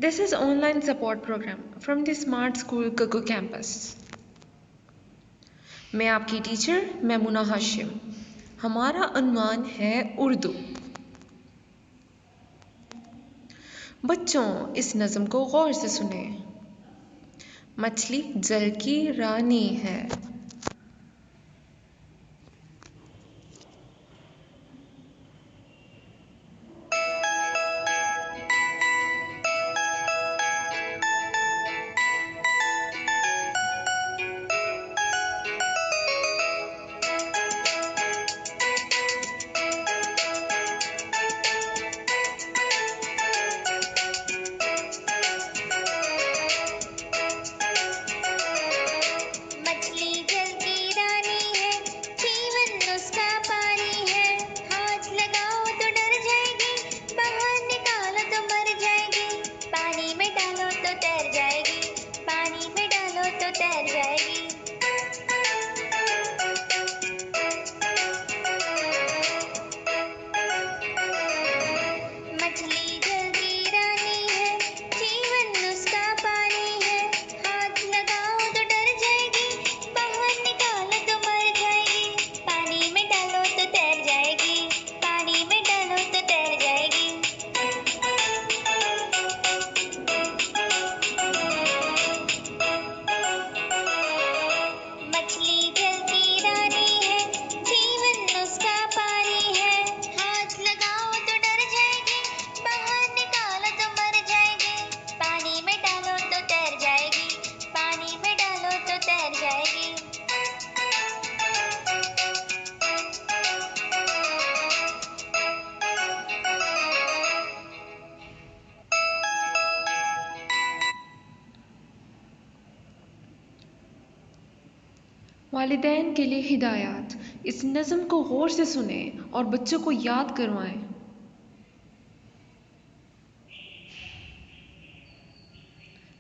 This is online support program from the Smart School Coco campus. मैं आपकी teacher Maimuna Hashim. हमारा उन्वान है उर्दू। बच्चों, इस नज़म को गौर से सुने। मछली जल की रानी है। वालिदैन के लिए हिदायत। इस नज़म को गौर से सुने और बच्चों को याद करवाएं।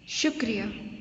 शुक्रिया।